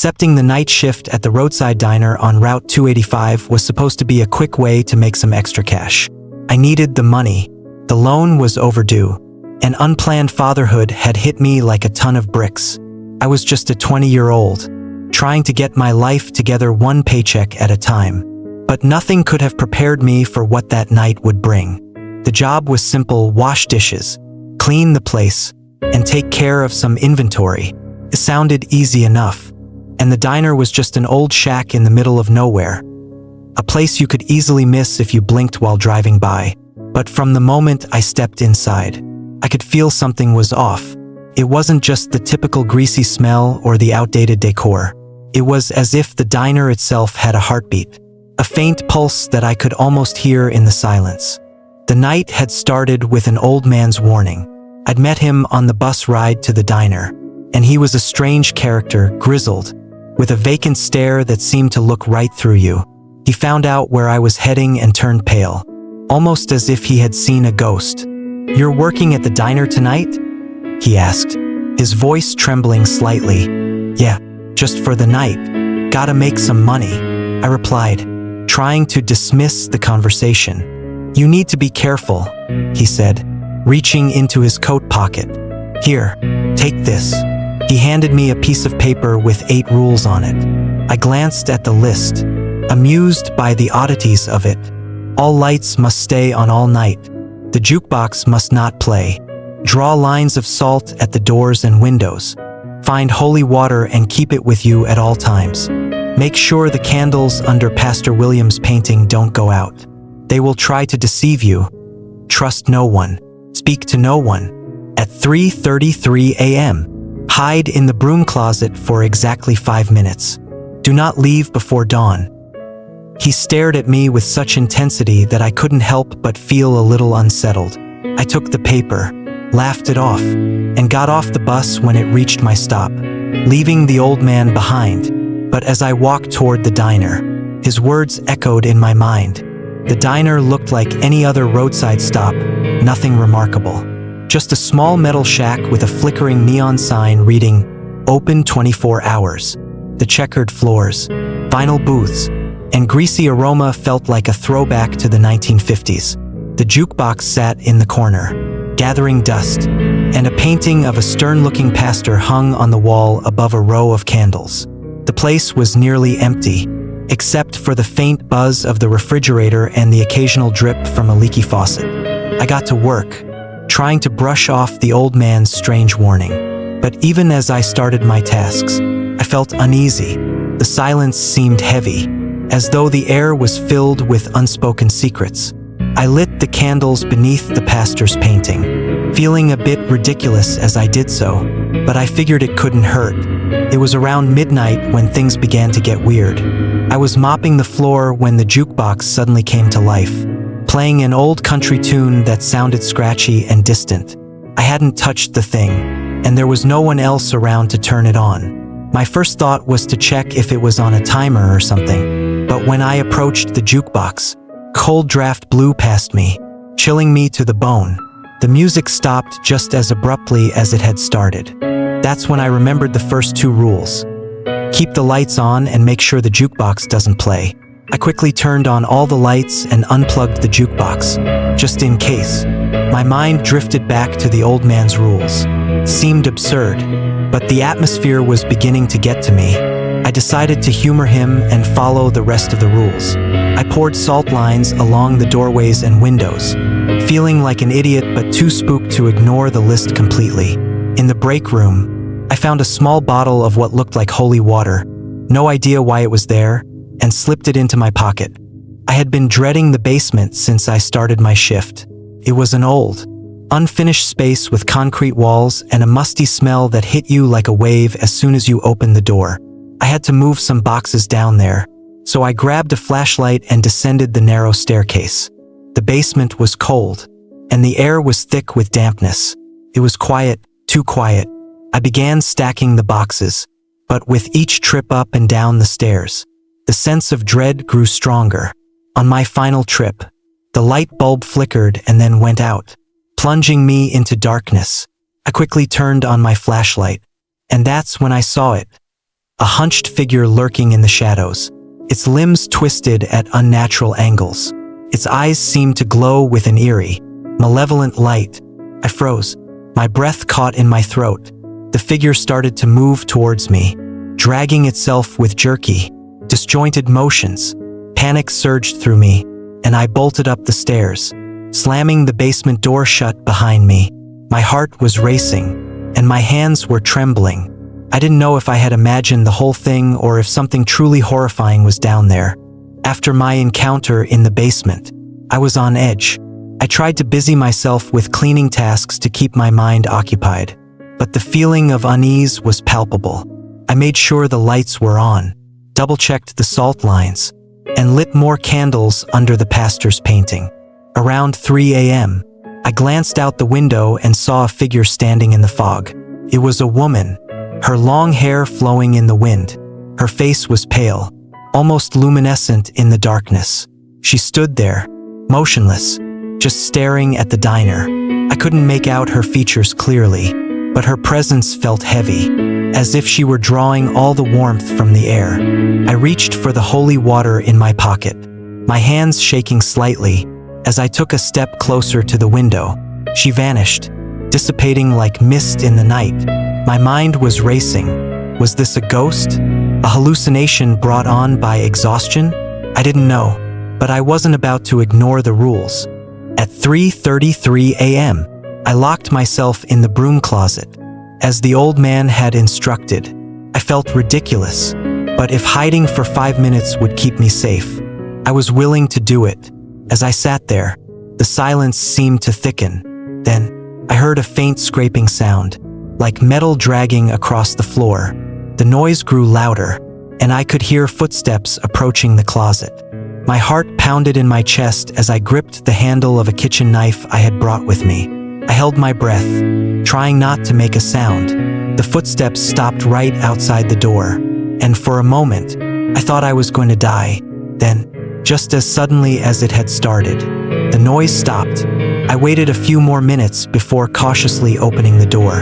Accepting the night shift at the Roadside diner on Route 285 was supposed to be a quick way to make some extra cash. I needed the money. The loan was overdue. And unplanned fatherhood had hit me like a ton of bricks. I was just a 20-year-old, trying to get my life together one paycheck at a time. But nothing could have prepared me for what that night would bring. The job was simple: wash dishes, clean the place, and take care of some inventory. It sounded easy enough. And the diner was just an old shack in the middle of nowhere. A place you could easily miss if you blinked while driving by. But from the moment I stepped inside, I could feel something was off. It wasn't just the typical greasy smell or the outdated decor. It was as if the diner itself had a heartbeat, a faint pulse that I could almost hear in the silence. The night had started with an old man's warning. I'd met him on the bus ride to the diner, and he was a strange character, grizzled, with a vacant stare that seemed to look right through you. He found out where I was heading and turned pale, almost as if he had seen a ghost. "You're working at the diner tonight?" he asked, his voice trembling slightly. "Yeah, just for the night. Gotta make some money," I replied, trying to dismiss the conversation. "You need to be careful," he said, reaching into his coat pocket. "Here, take this." He handed me a piece of paper with 8 rules on it. I glanced at the list, amused by the oddities of it. All lights must stay on all night. The jukebox must not play. Draw lines of salt at the doors and windows. Find holy water and keep it with you at all times. Make sure the candles under Pastor William's painting don't go out. They will try to deceive you. Trust no one. Speak to no one. At 3:33 a.m., hide in the broom closet for exactly 5 minutes. Do not leave before dawn. He stared at me with such intensity that I couldn't help but feel a little unsettled. I took the paper, laughed it off, and got off the bus when it reached my stop, leaving the old man behind. But as I walked toward the diner, his words echoed in my mind. The diner looked like any other roadside stop, nothing remarkable. Just a small metal shack with a flickering neon sign reading, "Open 24 hours." The checkered floors, vinyl booths, and greasy aroma felt like a throwback to the 1950s. The jukebox sat in the corner, gathering dust, and a painting of a stern-looking pastor hung on the wall above a row of candles. The place was nearly empty, except for the faint buzz of the refrigerator and the occasional drip from a leaky faucet. I got to work, trying to brush off the old man's strange warning. But even as I started my tasks, I felt uneasy. The silence seemed heavy, as though the air was filled with unspoken secrets. I lit the candles beneath the pastor's painting, feeling a bit ridiculous as I did so, but I figured it couldn't hurt. It was around midnight when things began to get weird. I was mopping the floor when the jukebox suddenly came to life, playing an old country tune that sounded scratchy and distant. I hadn't touched the thing, and there was no one else around to turn it on. My first thought was to check if it was on a timer or something, but when I approached the jukebox, cold draft blew past me, chilling me to the bone. The music stopped just as abruptly as it had started. That's when I remembered the first 2 rules. Keep the lights on and make sure the jukebox doesn't play. I quickly turned on all the lights and unplugged the jukebox, just in case. My mind drifted back to the old man's rules. Seemed absurd, but the atmosphere was beginning to get to me. I decided to humor him and follow the rest of the rules. I poured salt lines along the doorways and windows, feeling like an idiot but too spooked to ignore the list completely. In the break room, I found a small bottle of what looked like holy water, no idea why it was there, and slipped it into my pocket. I had been dreading the basement since I started my shift. It was an old, unfinished space with concrete walls and a musty smell that hit you like a wave as soon as you opened the door. I had to move some boxes down there, so I grabbed a flashlight and descended the narrow staircase. The basement was cold, and the air was thick with dampness. It was quiet, too quiet. I began stacking the boxes, but with each trip up and down the stairs, the sense of dread grew stronger. On my final trip, the light bulb flickered and then went out, plunging me into darkness. I quickly turned on my flashlight, and that's when I saw it. a hunched figure lurking in the shadows, its limbs twisted at unnatural angles. Its eyes seemed to glow with an eerie, malevolent light. I froze, my breath caught in my throat. The figure started to move towards me, dragging itself with jerky, disjointed motions. Panic surged through me, and I bolted up the stairs, slamming the basement door shut behind me. My heart was racing, and my hands were trembling. I didn't know if I had imagined the whole thing or if something truly horrifying was down there. After my encounter in the basement, I was on edge. I tried to busy myself with cleaning tasks to keep my mind occupied, but the feeling of unease was palpable. I made sure the lights were on, double-checked the salt lines, and lit more candles under the pastor's painting. Around 3 a.m., I glanced out the window and saw a figure standing in the fog. It was a woman, her long hair flowing in the wind. Her face was pale, almost luminescent in the darkness. She stood there, motionless, just staring at the diner. I couldn't make out her features clearly, but her presence felt heavy, as if she were drawing all the warmth from the air. I reached for the holy water in my pocket, my hands shaking slightly. As I took a step closer to the window, she vanished, dissipating like mist in the night. My mind was racing. Was this a ghost? A hallucination brought on by exhaustion? I didn't know, but I wasn't about to ignore the rules. At 3:33 a.m., I locked myself in the broom closet, as the old man had instructed. I felt ridiculous, but if hiding for 5 minutes would keep me safe, I was willing to do it. As I sat there, the silence seemed to thicken. Then, I heard a faint scraping sound, like metal dragging across the floor. The noise grew louder, and I could hear footsteps approaching the closet. My heart pounded in my chest as I gripped the handle of a kitchen knife I had brought with me. I held my breath, trying not to make a sound. The footsteps stopped right outside the door, and for a moment, I thought I was going to die. Then, just as suddenly as it had started, the noise stopped. I waited a few more minutes before cautiously opening the door.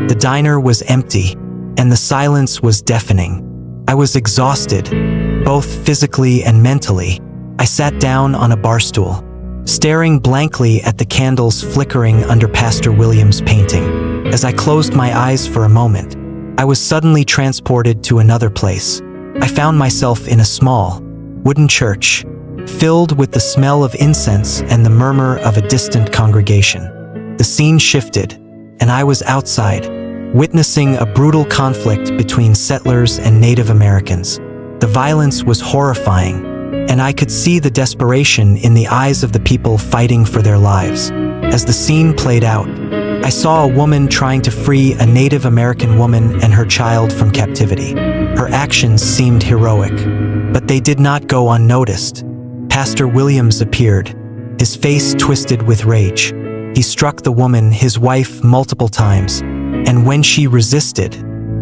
The diner was empty, and the silence was deafening. I was exhausted, both physically and mentally. I sat down on a bar stool, staring blankly at the candles flickering under Pastor William's painting. As I closed my eyes for a moment, I was suddenly transported to another place. I found myself in a small, wooden church, filled with the smell of incense and the murmur of a distant congregation. The scene shifted, and I was outside, witnessing a brutal conflict between settlers and Native Americans. The violence was horrifying, and I could see the desperation in the eyes of the people fighting for their lives. As the scene played out, I saw a woman trying to free a Native American woman and her child from captivity. Her actions seemed heroic, but they did not go unnoticed. Pastor Williams appeared, his face twisted with rage. He struck the woman, his wife, multiple times, and when she resisted,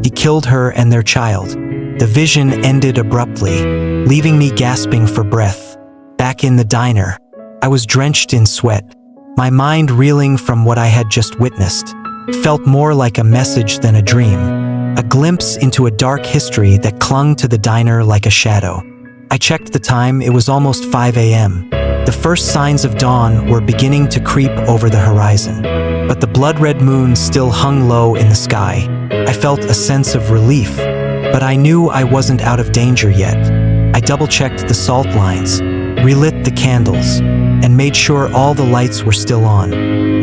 he killed her and their child. The vision ended abruptly, leaving me gasping for breath. Back in the diner, I was drenched in sweat, my mind reeling from what I had just witnessed. It felt more like a message than a dream, a glimpse into a dark history that clung to the diner like a shadow. I checked the time. It was almost 5 a.m. The first signs of dawn were beginning to creep over the horizon, but the blood-red moon still hung low in the sky. I felt a sense of relief, but I knew I wasn't out of danger yet. I double-checked the salt lines, relit the candles, and made sure all the lights were still on.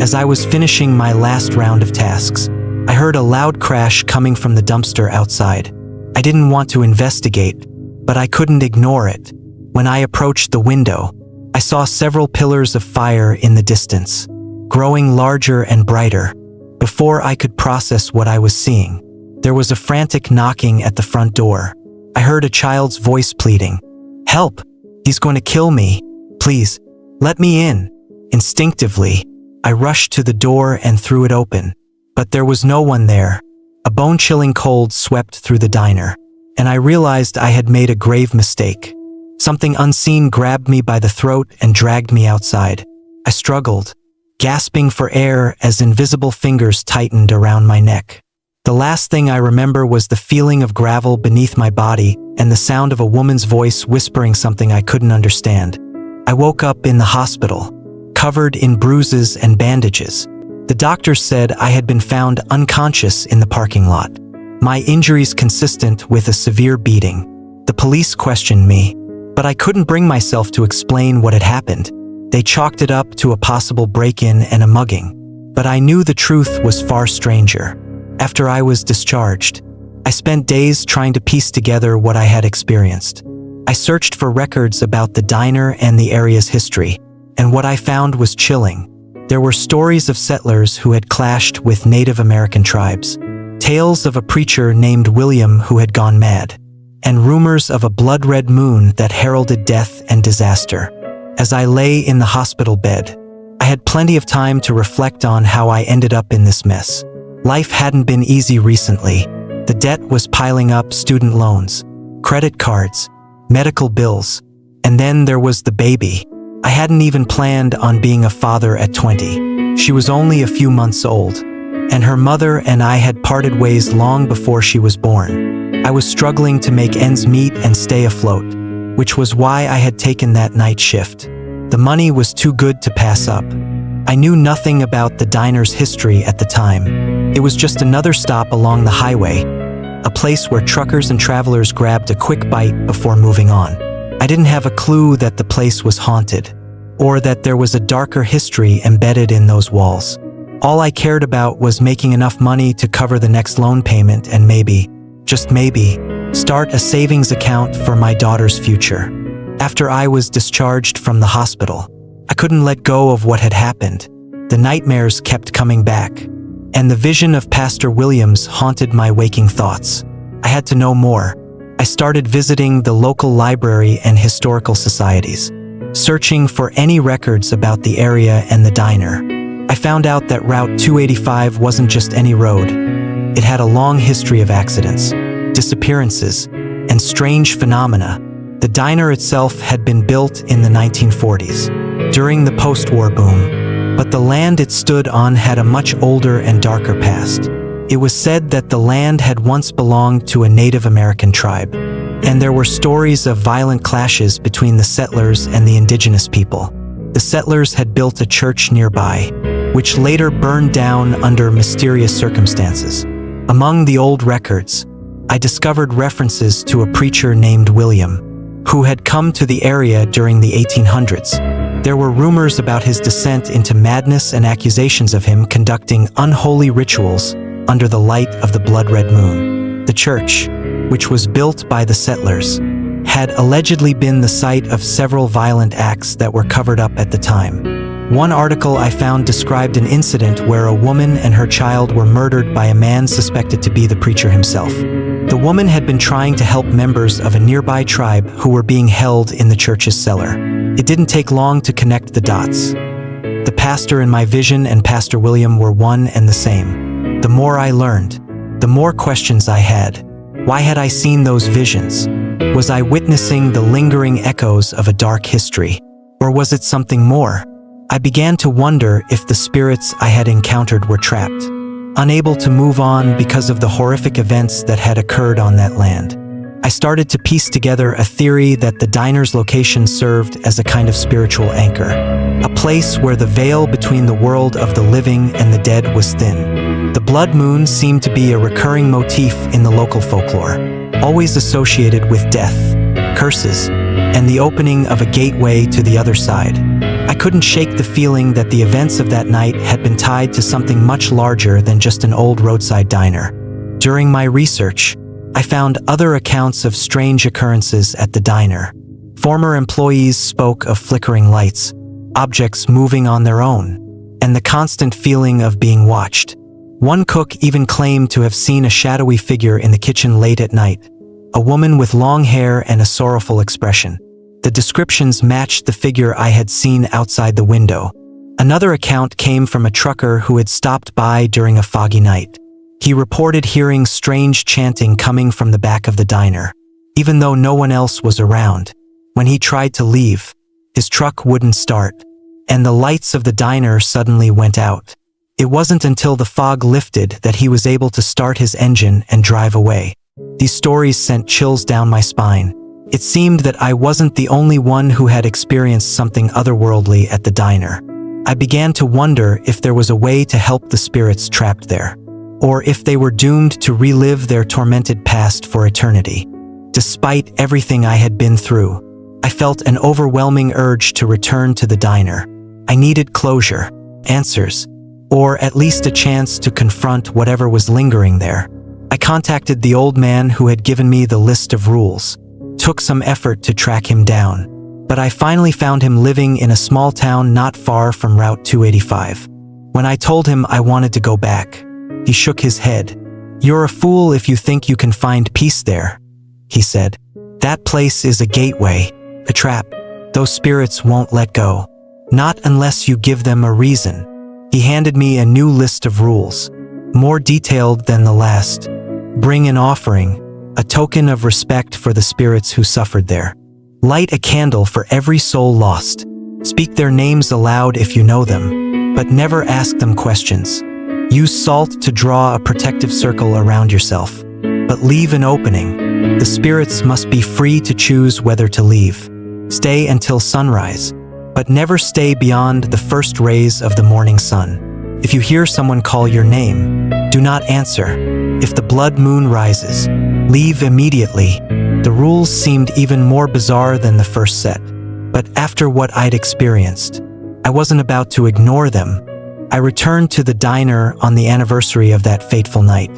As I was finishing my last round of tasks, I heard a loud crash coming from the dumpster outside. I didn't want to investigate, but I couldn't ignore it. When I approached the window, I saw several pillars of fire in the distance, growing larger and brighter. Before I could process what I was seeing, there was a frantic knocking at the front door. I heard a child's voice pleading, "Help! He's going to kill me. Please, let me in." Instinctively, I rushed to the door and threw it open, but there was no one there. A bone-chilling cold swept through the diner, and I realized I had made a grave mistake. Something unseen grabbed me by the throat and dragged me outside. I struggled, gasping for air as invisible fingers tightened around my neck. The last thing I remember was the feeling of gravel beneath my body and the sound of a woman's voice whispering something I couldn't understand. I woke up in the hospital, covered in bruises and bandages. The doctors said I had been found unconscious in the parking lot. My injuries consistent with a severe beating. The police questioned me, but I couldn't bring myself to explain what had happened. They chalked it up to a possible break-in and a mugging. But I knew the truth was far stranger. After I was discharged, I spent days trying to piece together what I had experienced. I searched for records about the diner and the area's history, and what I found was chilling. There were stories of settlers who had clashed with Native American tribes, tales of a preacher named William who had gone mad, and rumors of a blood-red moon that heralded death and disaster. As I lay in the hospital bed, I had plenty of time to reflect on how I ended up in this mess. Life hadn't been easy recently. The debt was piling up: student loans, credit cards, medical bills, and then there was the baby. I hadn't even planned on being a father at 20. She was only a few months old, and her mother and I had parted ways long before she was born. I was struggling to make ends meet and stay afloat, which was why I had taken that night shift. The money was too good to pass up. I knew nothing about the diner's history at the time. It was just another stop along the highway, a place where truckers and travelers grabbed a quick bite before moving on. I didn't have a clue that the place was haunted, or that there was a darker history embedded in those walls. All I cared about was making enough money to cover the next loan payment and maybe, just maybe, start a savings account for my daughter's future. After I was discharged from the hospital, I couldn't let go of what had happened. The nightmares kept coming back, and the vision of Pastor Williams haunted my waking thoughts. I had to know more. I started visiting the local library and historical societies, searching for any records about the area and the diner. I found out that Route 285 wasn't just any road. It had a long history of accidents, disappearances, and strange phenomena. The diner itself had been built in the 1940s, during the post-war boom, but the land it stood on had a much older and darker past. It was said that the land had once belonged to a Native American tribe, and there were stories of violent clashes between the settlers and the indigenous people. The settlers had built a church nearby, which later burned down under mysterious circumstances. Among the old records, I discovered references to a preacher named William, who had come to the area during the 1800s. There were rumors about his descent into madness and accusations of him conducting unholy rituals under the light of the blood-red moon. The church, which was built by the settlers, had allegedly been the site of several violent acts that were covered up at the time. One article I found described an incident where a woman and her child were murdered by a man suspected to be the preacher himself. The woman had been trying to help members of a nearby tribe who were being held in the church's cellar. It didn't take long to connect the dots. The pastor in my vision and Pastor William were one and the same. The more I learned, the more questions I had. Why had I seen those visions? Was I witnessing the lingering echoes of a dark history? Or was it something more? I began to wonder if the spirits I had encountered were trapped, unable to move on because of the horrific events that had occurred on that land. I started to piece together a theory that the diner's location served as a kind of spiritual anchor, a place where the veil between the world of the living and the dead was thin. The blood moon seemed to be a recurring motif in the local folklore, always associated with death, curses, and the opening of a gateway to the other side. I couldn't shake the feeling that the events of that night had been tied to something much larger than just an old roadside diner. During my research, I found other accounts of strange occurrences at the diner. Former employees spoke of flickering lights, objects moving on their own, and the constant feeling of being watched. One cook even claimed to have seen a shadowy figure in the kitchen late at night, a woman with long hair and a sorrowful expression. The descriptions matched the figure I had seen outside the window. Another account came from a trucker who had stopped by during a foggy night. He reported hearing strange chanting coming from the back of the diner, even though no one else was around. When he tried to leave, his truck wouldn't start, and the lights of the diner suddenly went out. It wasn't until the fog lifted that he was able to start his engine and drive away. These stories sent chills down my spine. It seemed that I wasn't the only one who had experienced something otherworldly at the diner. I began to wonder if there was a way to help the spirits trapped there, or if they were doomed to relive their tormented past for eternity. Despite everything I had been through, I felt an overwhelming urge to return to the diner. I needed closure, answers, or at least a chance to confront whatever was lingering there. I contacted the old man who had given me the list of rules. Took some effort to track him down, but I finally found him living in a small town not far from Route 285. When I told him I wanted to go back, he shook his head. "You're a fool if you think you can find peace there," he said. "That place is a gateway, a trap. Those spirits won't let go. Not unless you give them a reason." He handed me a new list of rules, more detailed than the last. Bring an offering, a token of respect for the spirits who suffered there. Light a candle for every soul lost. Speak their names aloud if you know them, but never ask them questions. Use salt to draw a protective circle around yourself, but leave an opening. The spirits must be free to choose whether to leave. Stay until sunrise, but never stay beyond the first rays of the morning sun. If you hear someone call your name, do not answer. If the blood moon rises, leave immediately. The rules seemed even more bizarre than the first set, but after what I'd experienced, I wasn't about to ignore them. I returned to the diner on the anniversary of that fateful night.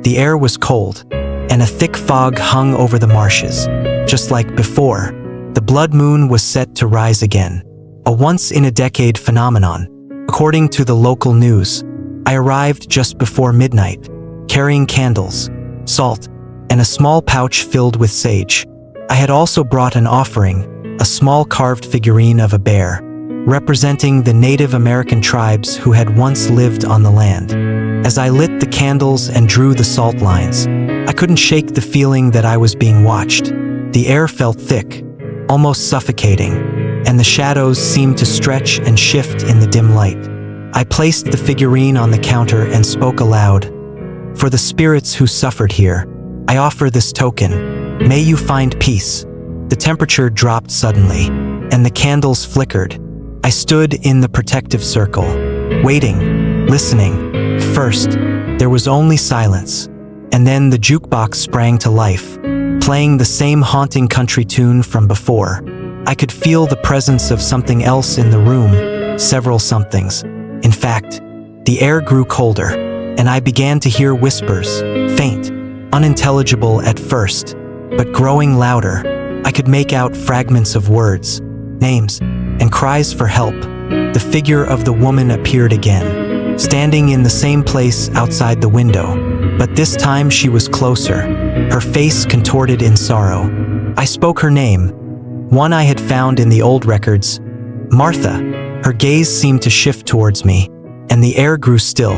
The air was cold, and a thick fog hung over the marshes. Just like before, the blood moon was set to rise again, a once-in-a-decade phenomenon. According to the local news, I arrived just before midnight, carrying candles, salt, and a small pouch filled with sage. I had also brought an offering, a small carved figurine of a bear, representing the Native American tribes who had once lived on the land. As I lit the candles and drew the salt lines, I couldn't shake the feeling that I was being watched. The air felt thick, almost suffocating, and the shadows seemed to stretch and shift in the dim light. I placed the figurine on the counter and spoke aloud. "For the spirits who suffered here, I offer this token. May you find peace." The temperature dropped suddenly, and the candles flickered. I stood in the protective circle, waiting, listening. First, there was only silence, and then the jukebox sprang to life, playing the same haunting country tune from before. I could feel the presence of something else in the room, several somethings. In fact, the air grew colder, and I began to hear whispers, faint, unintelligible at first, but growing louder. I could make out fragments of words, names, and cries for help. The figure of the woman appeared again, standing in the same place outside the window, but this time she was closer, her face contorted in sorrow. I spoke her name, one I had found in the old records, Martha. Her gaze seemed to shift towards me, and the air grew still.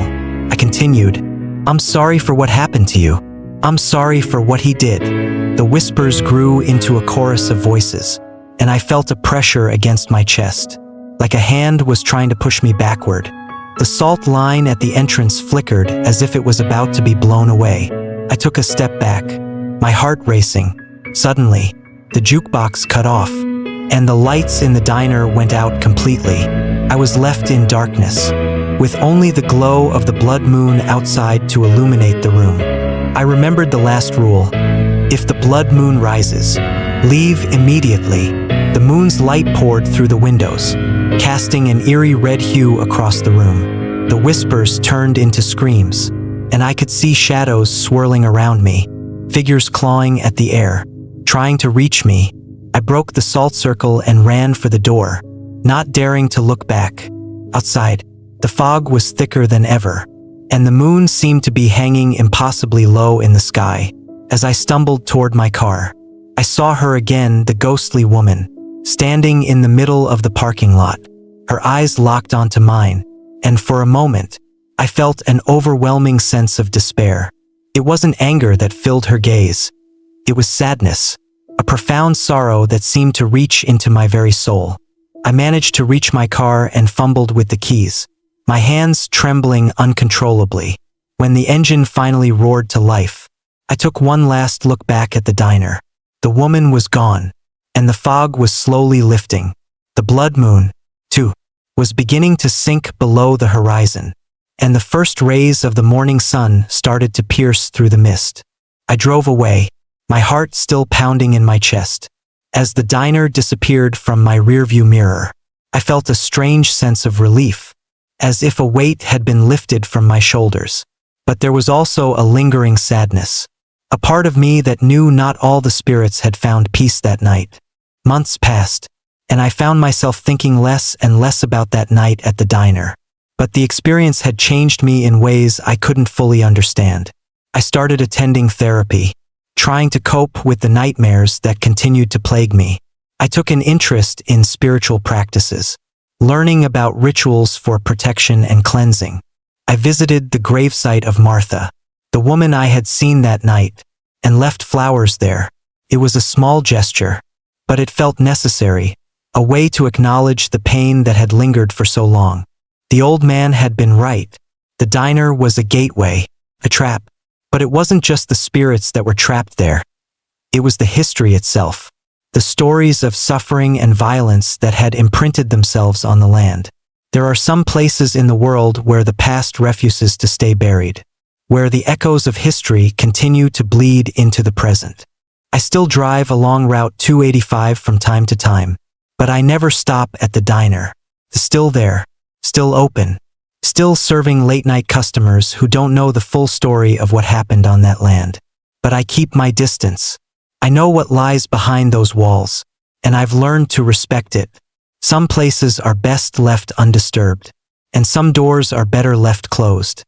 I continued, "I'm sorry for what happened to you. I'm sorry for what he did." The whispers grew into a chorus of voices, and I felt a pressure against my chest, like a hand was trying to push me backward. The salt line at the entrance flickered as if it was about to be blown away. I took a step back, my heart racing. Suddenly, the jukebox cut off, and the lights in the diner went out completely. I was left in darkness, with only the glow of the blood moon outside to illuminate the room. I remembered the last rule: if the blood moon rises, leave immediately. The moon's light poured through the windows, casting an eerie red hue across the room. The whispers turned into screams, and I could see shadows swirling around me, figures clawing at the air, trying to reach me. I broke the salt circle and ran for the door, not daring to look back. Outside, the fog was thicker than ever, and the moon seemed to be hanging impossibly low in the sky. As I stumbled toward my car, I saw her again, the ghostly woman, standing in the middle of the parking lot, her eyes locked onto mine, and for a moment, I felt an overwhelming sense of despair. It wasn't anger that filled her gaze. It was sadness, a profound sorrow that seemed to reach into my very soul. I managed to reach my car and fumbled with the keys. my hands trembling uncontrollably. When the engine finally roared to life, I took one last look back at the diner. The woman was gone, and the fog was slowly lifting. The blood moon, too, was beginning to sink below the horizon, and the first rays of the morning sun started to pierce through the mist. I drove away, my heart still pounding in my chest. As the diner disappeared from my rearview mirror, I felt a strange sense of relief, as if a weight had been lifted from my shoulders. But there was also a lingering sadness, a part of me that knew not all the spirits had found peace that night. Months passed, and I found myself thinking less and less about that night at the diner. But the experience had changed me in ways I couldn't fully understand. I started attending therapy, trying to cope with the nightmares that continued to plague me. I took an interest in spiritual practices, learning about rituals for protection and cleansing. I visited the gravesite of Martha, the woman I had seen that night, and left flowers there. It was a small gesture, but it felt necessary, a way to acknowledge the pain that had lingered for so long. The old man had been right. The diner was a gateway, a trap. But it wasn't just the spirits that were trapped there. It was the history itself, the stories of suffering and violence that had imprinted themselves on the land. There are some places in the world where the past refuses to stay buried, where the echoes of history continue to bleed into the present. I still drive along Route 285 from time to time, but I never stop at the diner. Still there, still open, still serving late-night customers who don't know the full story of what happened on that land. But I keep my distance. I know what lies behind those walls, and I've learned to respect it. Some places are best left undisturbed, and some doors are better left closed.